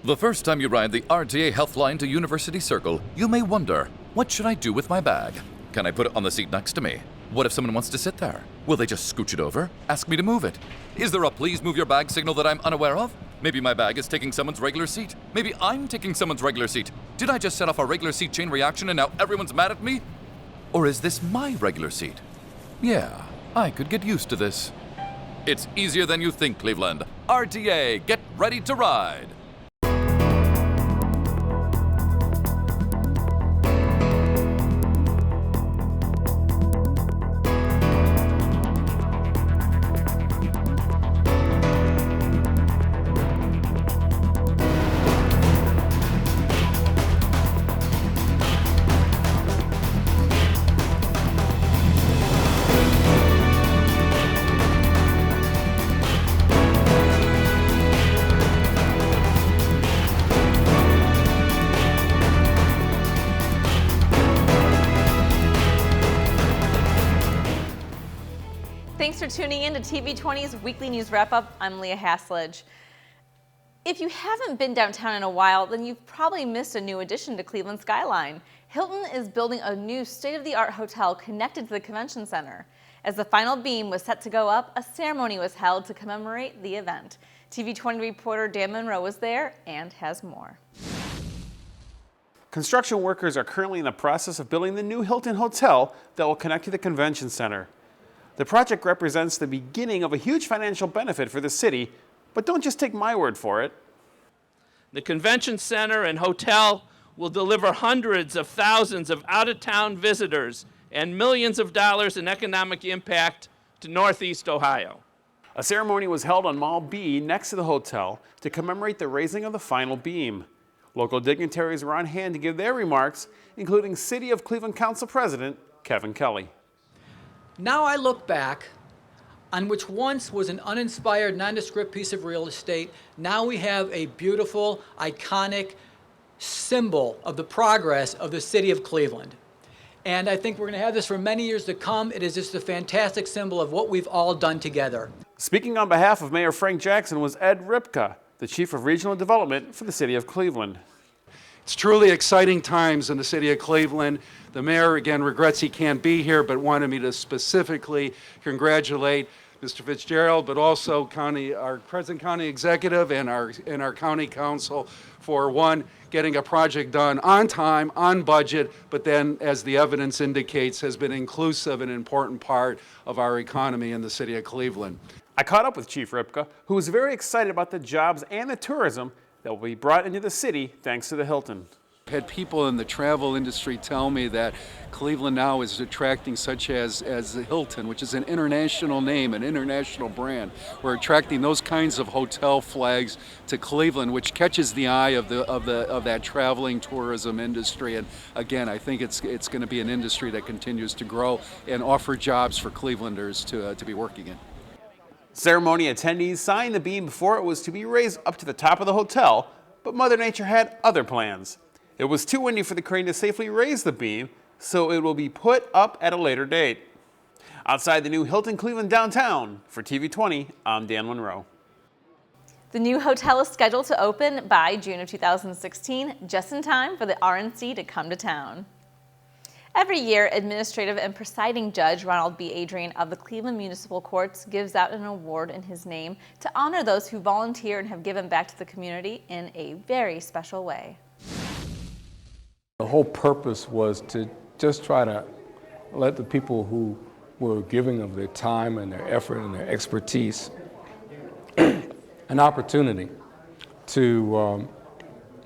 The first time you ride the RTA Health Line to University Circle, you may wonder, what should I do with my bag? Can I put it on the seat next to me? What if someone wants to sit there? Will they just scooch it over? Ask me to move it? Is there a please move your bag signal that I'm unaware of? Maybe my bag is taking someone's regular seat. Maybe I'm taking someone's regular seat. Did I just set off a regular seat chain reaction and now everyone's mad at me? Or is this my regular seat? Yeah, I could get used to this. It's easier than you think, Cleveland. RTA, get ready to ride. Thanks for tuning in to TV20's Weekly News Wrap-Up. I'm Leah Haslage. If you haven't been downtown in a while, then you've probably missed a new addition to Cleveland skyline. Hilton is building a new state-of-the-art hotel connected to the convention center. As the final beam was set to go up, a ceremony was held to commemorate the event. TV20 reporter Dan Monroe was there and has more. Construction workers are currently in the process of building the new Hilton Hotel that will connect to the convention center. The project represents the beginning of a huge financial benefit for the city, but don't just take my word for it. The convention center and hotel will deliver hundreds of thousands of out-of-town visitors and millions of dollars in economic impact to Northeast Ohio. A ceremony was held on Mall B next to the hotel to commemorate the raising of the final beam. Local dignitaries were on hand to give their remarks, including City of Cleveland Council President Kevin Kelly. Now I look back on which once was an uninspired, nondescript piece of real estate. Now we have a beautiful, iconic symbol of the progress of the city of Cleveland. And I think we're going to have this for many years to come. It is just a fantastic symbol of what we've all done together. Speaking on behalf of Mayor Frank Jackson was Ed Ripka, the Chief of Regional Development for the City of Cleveland. It's truly exciting times in the city of Cleveland. The mayor, again, regrets he can't be here, but wanted me to specifically congratulate Mr. Fitzgerald, but also our present county executive and our county council for, one, getting a project done on time, on budget, but then, as the evidence indicates, has been inclusive and important part of our economy in the city of Cleveland. I caught up with Chief Ripka, who was very excited about the jobs and the tourism that will be brought into the city thanks to the Hilton. I've had people in the travel industry tell me that Cleveland now is attracting such as the Hilton, which is an international name, an international brand. We're attracting those kinds of hotel flags to Cleveland, which catches the eye of that traveling tourism industry. And again, I think it's going to be an industry that continues to grow and offer jobs for Clevelanders to be working in. Ceremony attendees signed the beam before it was to be raised up to the top of the hotel, but Mother Nature had other plans. It was too windy for the crane to safely raise the beam, so it will be put up at a later date. Outside the new Hilton Cleveland downtown, for TV20, I'm Dan Monroe. The new hotel is scheduled to open by June of 2016, just in time for the RNC to come to town. Every year, Administrative and Presiding Judge Ronald B. Adrian of the Cleveland Municipal Courts gives out an award in his name to honor those who volunteer and have given back to the community in a very special way. The whole purpose was to just try to let the people who were giving of their time and their effort and their expertise an opportunity to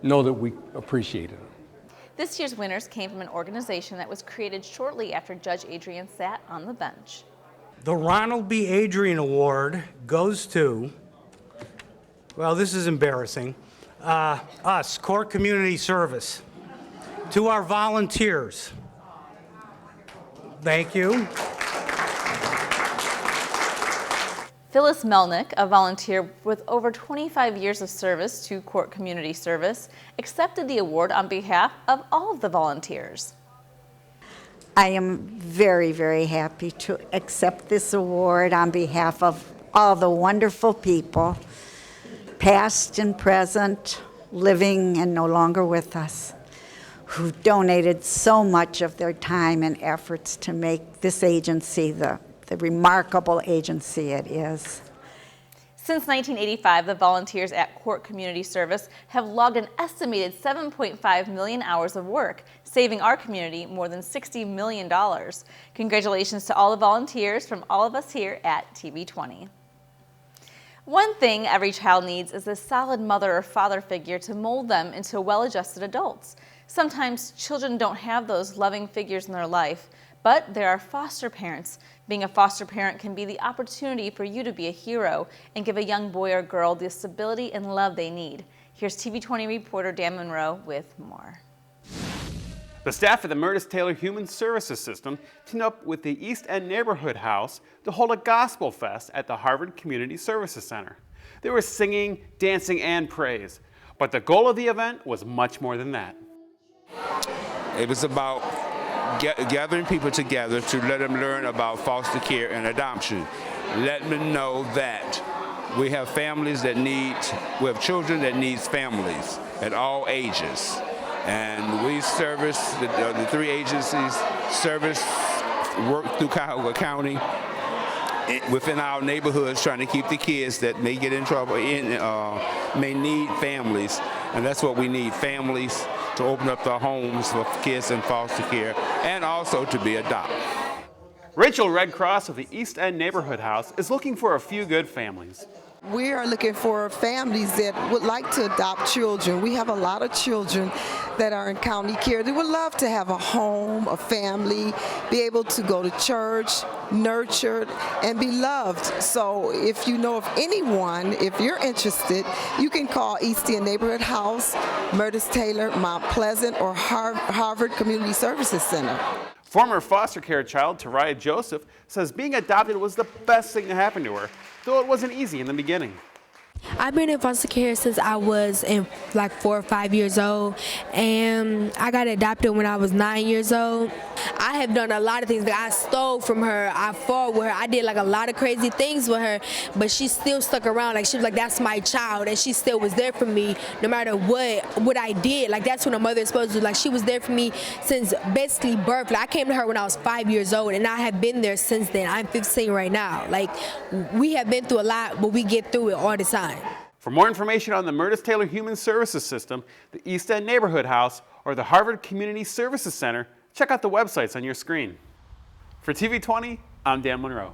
know that we appreciated them. This year's winners came from an organization that was created shortly after Judge Adrian sat on the bench. The Ronald B. Adrian Award goes to, well, this is embarrassing, us, Court Community Service, to our volunteers. Thank you. Phyllis Melnick, a volunteer with over 25 years of service to Court Community Service, accepted the award on behalf of all of the volunteers. I am very, very happy to accept this award on behalf of all the wonderful people, past and present, living and no longer with us, who donated so much of their time and efforts to make this agency the remarkable agency it is. Since 1985, the volunteers at Court Community Service have logged an estimated 7.5 million hours of work, saving our community more than $60 million. Congratulations to all the volunteers from all of us here at TV20. One thing every child needs is a solid mother or father figure to mold them into well-adjusted adults. Sometimes children don't have those loving figures in their life, but there are foster parents. Being a foster parent can be the opportunity for you to be a hero and give a young boy or girl the stability and love they need. Here's TV20 reporter Dan Monroe with more. The staff of the Murtis Taylor Human Services System teamed up with the East End Neighborhood House to hold a gospel fest at the Harvard Community Services Center. There was singing, dancing, and praise, but the goal of the event was much more than that. It was about gathering people together to let them learn about foster care and adoption. Let them know that we have families that we have children that need families at all ages. And we service, the three agencies service, work through Cuyahoga County within our neighborhoods, trying to keep the kids that may get in trouble, may need families. And that's what we need, families to open up their homes for kids in foster care and also to be adopted. Rachel Red Cross of the East End Neighborhood House is looking for a few good families. We are looking for families that would like to adopt children. We have a lot of children that are in county care. They would love to have a home, a family, be able to go to church, nurtured, and be loved. So if you know of anyone, if you're interested, you can call East End Neighborhood House, Murtis Taylor, Mount Pleasant, or Harvard Community Services Center. Former foster care child Taraya Joseph says being adopted was the best thing to happen to her, though it wasn't easy in the beginning. I've been in foster care since I was like 4 or 5 years old, and I got adopted when I was 9 years old. I have done a lot of things. Like I stole from her, I fought with her, I did like a lot of crazy things with her, but she still stuck around. Like she was like, that's my child, and she still was there for me no matter what I did. Like that's what a mother is supposed to do. Like she was there for me since basically birth. Like I came to her when I was 5 years old, and I have been there since then. I'm 15 right now. Like we have been through a lot, but we get through it all the time. For more information on the Murtis Taylor Human Services System, the East End Neighborhood House, or the Harvard Community Services Center, check out the websites on your screen. For TV20, I'm Dan Monroe.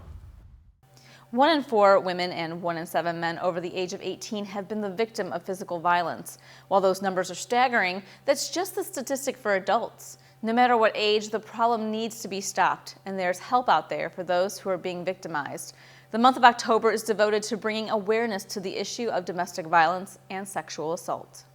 1 in 4 women and 1 in 7 men over the age of 18 have been the victim of physical violence. While those numbers are staggering, that's just the statistic for adults. No matter what age, the problem needs to be stopped, and there's help out there for those who are being victimized. The month of October is devoted to bringing awareness to the issue of domestic violence and sexual assault.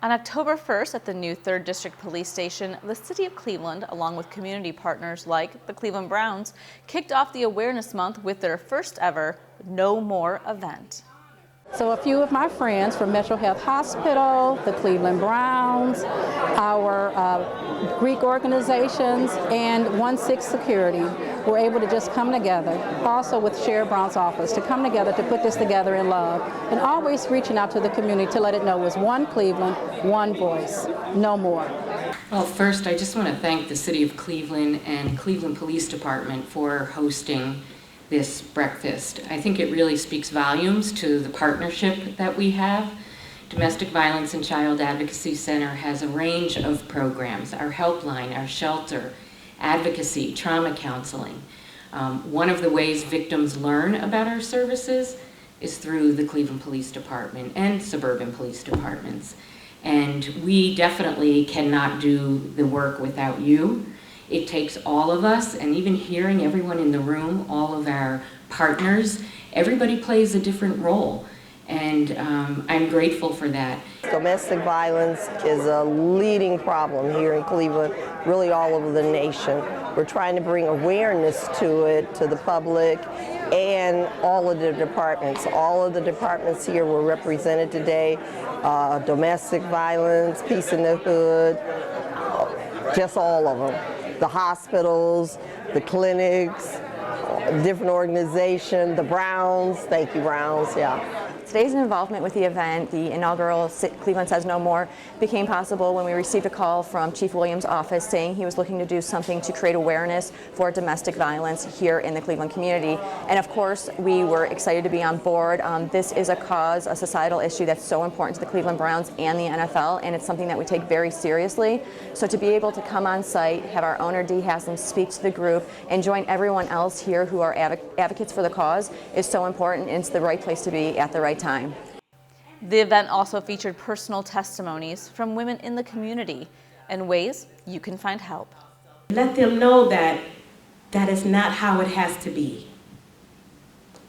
On October 1st at the new 3rd District Police Station, the City of Cleveland, along with community partners like the Cleveland Browns, kicked off the Awareness Month with their first ever No More event. So a few of my friends from Metro Health Hospital, the Cleveland Browns, our Greek organizations, and 1-6 Security were able to just come together, also with Sheriff Brown's office, to come together to put this together in love, and always reaching out to the community to let it know it was one Cleveland, one voice, no more. Well, first, I just want to thank the City of Cleveland and Cleveland Police Department for hosting this breakfast. I think it really speaks volumes to the partnership that we have. Domestic Violence and Child Advocacy Center has a range of programs, our helpline, our shelter, advocacy, trauma counseling. One of the ways victims learn about our services is through the Cleveland Police Department and suburban police departments. And we definitely cannot do the work without you. It takes all of us, and even hearing everyone in the room, all of our partners, everybody plays a different role. And I'm grateful for that. Domestic violence is a leading problem here in Cleveland, really all over the nation. We're trying to bring awareness to it, to the public, and all of the departments. All of the departments here were represented today. Domestic violence, Peace in the Hood, just all of them. The hospitals, the clinics, different organizations, the Browns, thank you Browns, yeah. Today's involvement with the event, the inaugural Cleveland Says No More, became possible when we received a call from Chief Williams' office saying he was looking to do something to create awareness for domestic violence here in the Cleveland community. And of course, we were excited to be on board. This is a cause, a societal issue that's so important to the Cleveland Browns and the NFL, and it's something that we take very seriously. So to be able to come on site, have our owner Dee Haslam speak to the group, and join everyone else here who are advocates for the cause is so important, and it's the right place to be at the right time. The event also featured personal testimonies from women in the community and ways you can find help. Let them know that that is not how it has to be.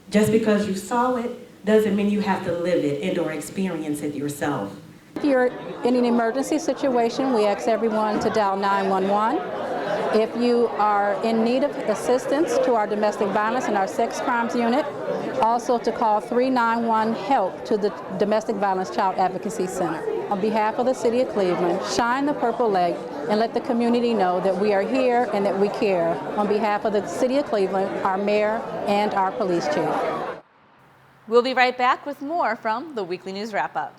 Just because you saw it doesn't mean you have to live it and or experience it yourself. If you're in an emergency situation, we ask everyone to dial 911. If you are in need of assistance to our domestic violence and our sex crimes unit, also to call 391-HELP to the Domestic Violence Child Advocacy Center. On behalf of the City of Cleveland, shine the purple light and let the community know that we are here and that we care. On behalf of the City of Cleveland, our mayor, and our police chief. We'll be right back with more from the Weekly News Wrap-Up.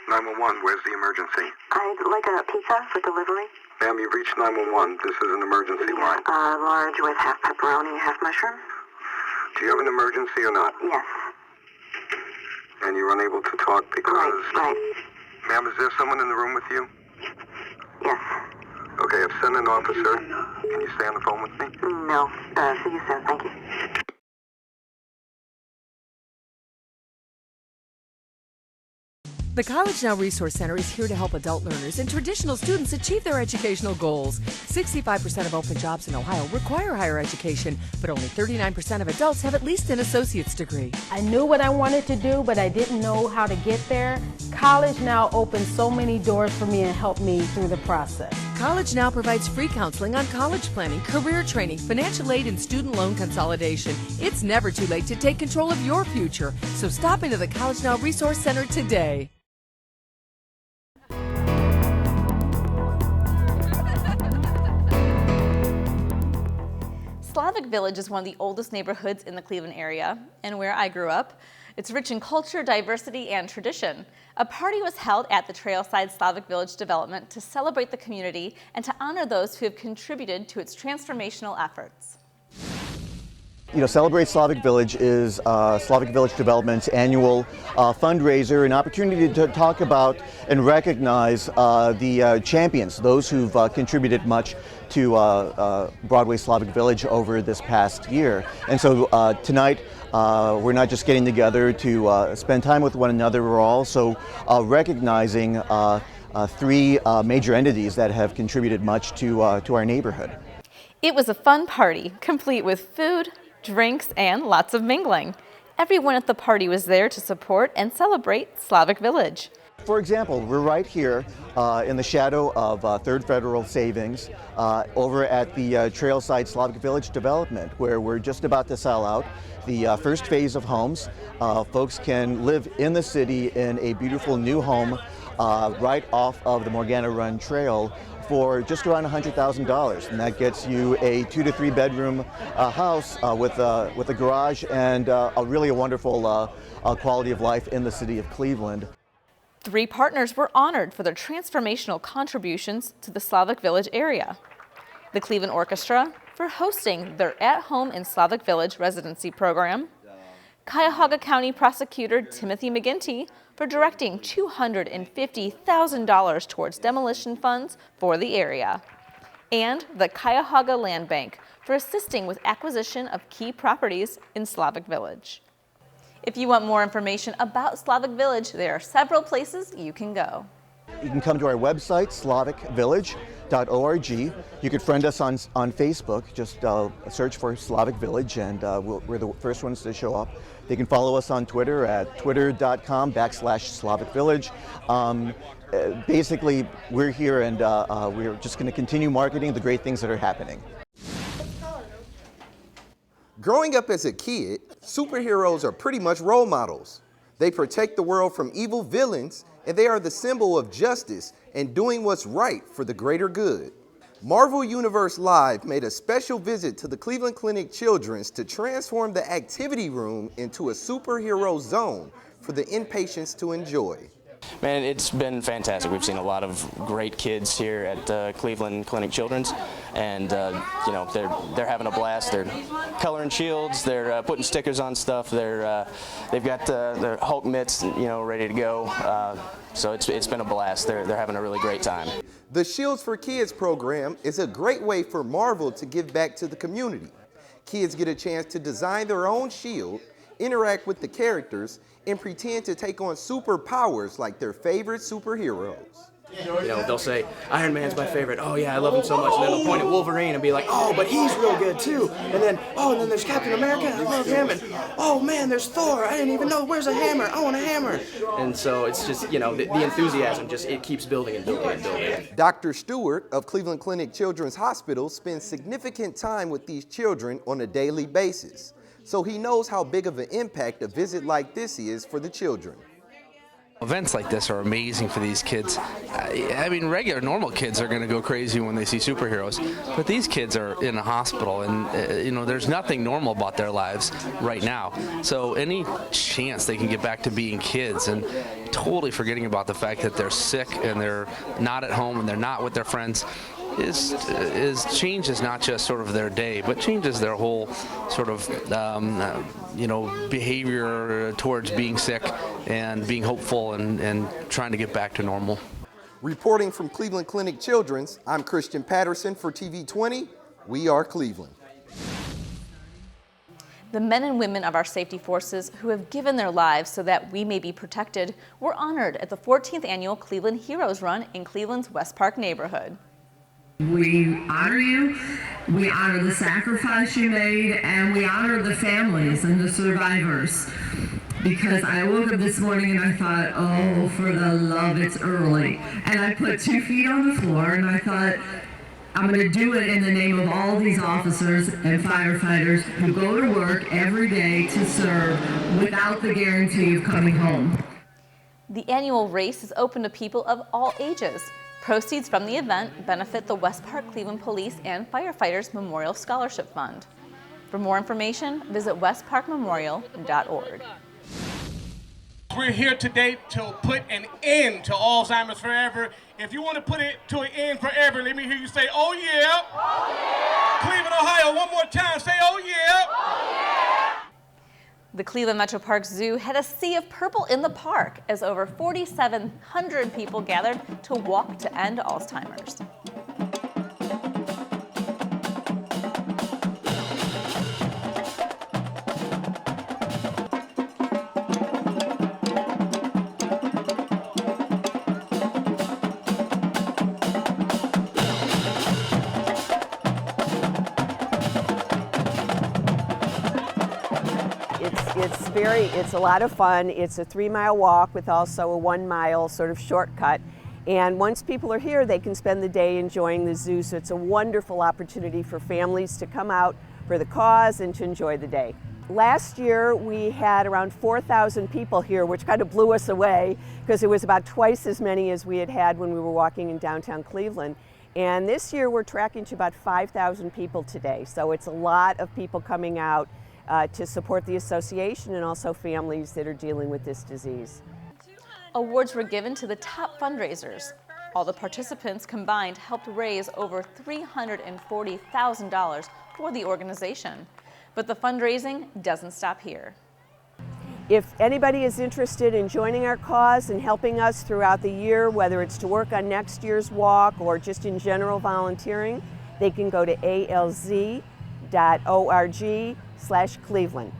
911, where's the emergency? I'd like a pizza for delivery. Ma'am, you've reached 911. This is an emergency line. Large with half pepperoni, half mushroom. Do you have an emergency or not? Yes. And you're unable to talk because... Right. Ma'am, is there someone in the room with you? Yes. Okay, I've sent an officer. Can you stay on the phone with me? No. See you soon. Thank you. The College Now Resource Center is here to help adult learners and traditional students achieve their educational goals. 65% of open jobs in Ohio require higher education, but only 39% of adults have at least an associate's degree. I knew what I wanted to do, but I didn't know how to get there. College Now opened so many doors for me and helped me through the process. College Now provides free counseling on college planning, career training, financial aid, and student loan consolidation. It's never too late to take control of your future, so stop into the College Now Resource Center today. Slavic Village is one of the oldest neighborhoods in the Cleveland area, and where I grew up. It's rich in culture, diversity, and tradition. A party was held at the Trailside Slavic Village development to celebrate the community and to honor those who have contributed to its transformational efforts. Celebrate Slavic Village is Slavic Village Development's annual fundraiser, an opportunity to talk about and recognize the champions, those who've contributed much to Broadway Slavic Village over this past year. And so tonight, we're not just getting together to spend time with one another, we're also recognizing three major entities that have contributed much to our neighborhood. It was a fun party, complete with food, drinks, and lots of mingling. Everyone at the party was there to support and celebrate Slavic Village. For example, we're right here in the shadow of Third Federal Savings over at the Trailside Slavic Village development, where we're just about to sell out the first phase of homes. Folks can live in the city in a beautiful new home right off of the Morgana Run Trail for just around $100,000, and that gets you a 2 to 3 bedroom house with a garage and a really wonderful quality of life in the city of Cleveland. 3 partners were honored for their transformational contributions to the Slavic Village area. The Cleveland Orchestra for hosting their At Home in Slavic Village residency program. Cuyahoga County Prosecutor Timothy McGinty for directing $250,000 towards demolition funds for the area. And the Cuyahoga Land Bank for assisting with acquisition of key properties in Slavic Village. If you want more information about Slavic Village, there are several places you can go. You can come to our website, slavicvillage.org. You could friend us on Facebook. Just search for Slavic Village, and we're the first ones to show up. They can follow us on Twitter at twitter.com/Slavic Village. Basically, we're here, and we're just going to continue marketing the great things that are happening. Growing up as a kid, superheroes are pretty much role models. They protect the world from evil villains, and they are the symbol of justice and doing what's right for the greater good. Marvel Universe Live made a special visit to the Cleveland Clinic Children's to transform the activity room into a superhero zone for the inpatients to enjoy. Man, it's been fantastic. We've seen a lot of great kids here at Cleveland Clinic Children's, and you know, they're having a blast. They're coloring shields. They're putting stickers on stuff. They've got their Hulk mitts, you know, ready to go. So it's been a blast. They're having a really great time. The Shields for Kids program is a great way for Marvel to give back to the community. Kids get a chance to design their own shield, interact with the characters, and pretend to take on superpowers like their favorite superheroes. You know, they'll say, Iron Man's my favorite. Oh yeah, I love him so much. And then they'll point at Wolverine and be like, oh, but he's real good too. And then there's Captain America. I love him. And oh man, there's Thor. I didn't even know. Where's a hammer? I want a hammer. And so it's just, you know, the enthusiasm it keeps building and building and building. Dr. Stewart of Cleveland Clinic Children's Hospital spends significant time with these children on a daily basis. So he knows how big of an impact a visit like this is for the children. Events like this are amazing for these kids. I mean, regular, normal kids are going to go crazy when they see superheroes, but these kids are in a hospital, and you know, there's nothing normal about their lives right now. So any chance they can get back to being kids and totally forgetting about the fact that they're sick and they're not at home and they're not with their friends changes not just sort of their day, but changes their whole sort of you know, behavior towards being sick and being hopeful and trying to get back to normal. Reporting from Cleveland Clinic Children's, I'm Christian Patterson for TV20. We are Cleveland. The men and women of our safety forces who have given their lives so that we may be protected were honored at the 14th annual Cleveland Heroes Run in Cleveland's West Park neighborhood. We honor you, we honor the sacrifice you made, and we honor the families and the survivors. Because I woke up this morning and I thought, oh, for the love, it's early. And I put 2 feet on the floor and I thought, I'm going to do it in the name of all these officers and firefighters who go to work every day to serve without the guarantee of coming home. The annual race is open to people of all ages. Proceeds from the event benefit the West Park Cleveland Police and Firefighters Memorial Scholarship Fund. For more information, visit westparkmemorial.org. We're here today to put an end to Alzheimer's forever. If you want to put it to an end forever, let me hear you say, oh yeah. Oh yeah. Cleveland, Ohio, one more time, say, oh yeah. Oh yeah. The Cleveland Metro Park Zoo had a sea of purple in the park as over 4,700 people gathered to walk to end Alzheimer's. It's a lot of fun. It's a 3-mile walk with also a 1-mile sort of shortcut. And once people are here, they can spend the day enjoying the zoo. So it's a wonderful opportunity for families to come out for the cause and to enjoy the day. Last year, we had around 4,000 people here, which kind of blew us away because it was about twice as many as we had when we were walking in downtown Cleveland. And this year, we're tracking to about 5,000 people today. So it's a lot of people coming out to support the association and also families that are dealing with this disease. Awards were given to the top fundraisers. All the participants combined helped raise over $340,000 for the organization. But the fundraising doesn't stop here. If anybody is interested in joining our cause and helping us throughout the year, whether it's to work on next year's walk or just in general volunteering, they can go to alz.org/Cleveland.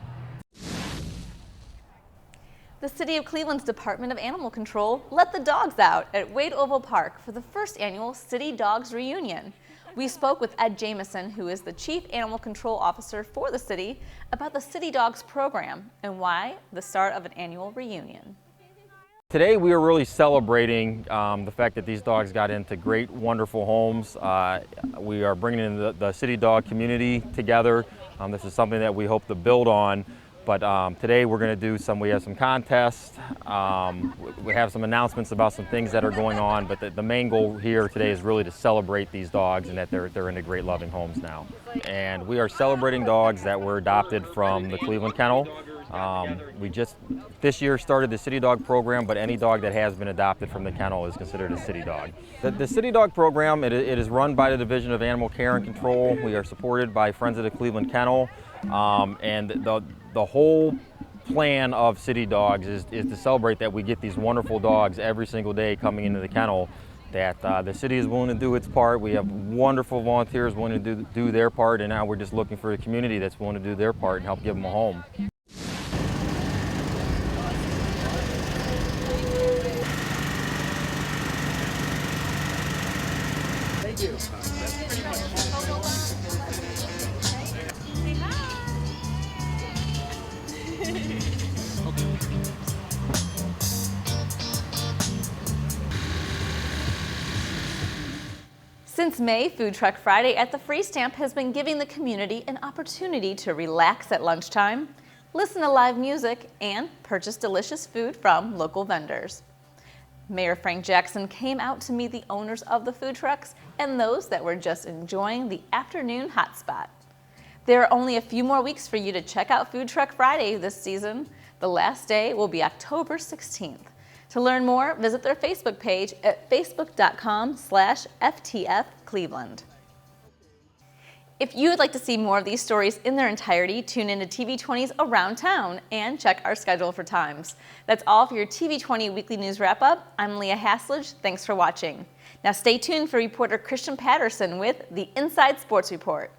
The City of Cleveland's Department of Animal Control let the dogs out at Wade Oval Park for the first annual City Dogs Reunion. We spoke with Ed Jamison, who is the Chief Animal Control Officer for the city, about the City Dogs program and why the start of an annual reunion. Today we are really celebrating the fact that these dogs got into great, wonderful homes. We are bringing in the City Dog community together. This is something that we hope to build on. But today we're going to do we have some contests, we have some announcements about some things that are going on, but the main goal here today is really to celebrate these dogs and that they're into great loving homes now. And we are celebrating dogs that were adopted from the Cleveland Kennel. We just this year started the City Dog program, but any dog that has been adopted from the kennel is considered a City Dog. The City Dog program, it is run by the Division of Animal Care and Control. We are supported by Friends of the Cleveland Kennel, and the whole plan of City Dogs is to celebrate that we get these wonderful dogs every single day coming into the kennel, that the city is willing to do its part. We have wonderful volunteers willing to do their part, and now we're just looking for a community that's willing to do their part and help give them a home. Thank you. Since May, Food Truck Friday at the Free Stamp has been giving the community an opportunity to relax at lunchtime, listen to live music, and purchase delicious food from local vendors. Mayor Frank Jackson came out to meet the owners of the food trucks and those that were just enjoying the afternoon hotspot. There are only a few more weeks for you to check out Food Truck Friday this season. The last day will be October 16th. To learn more, visit their Facebook page at facebook.com/FTF-Cleveland. If you would like to see more of these stories in their entirety, tune into TV20's Around Town and check our schedule for times. That's all for your TV20 Weekly News Wrap-Up. I'm Leah Hasledge. Thanks for watching. Now stay tuned for reporter Christian Patterson with the Inside Sports Report.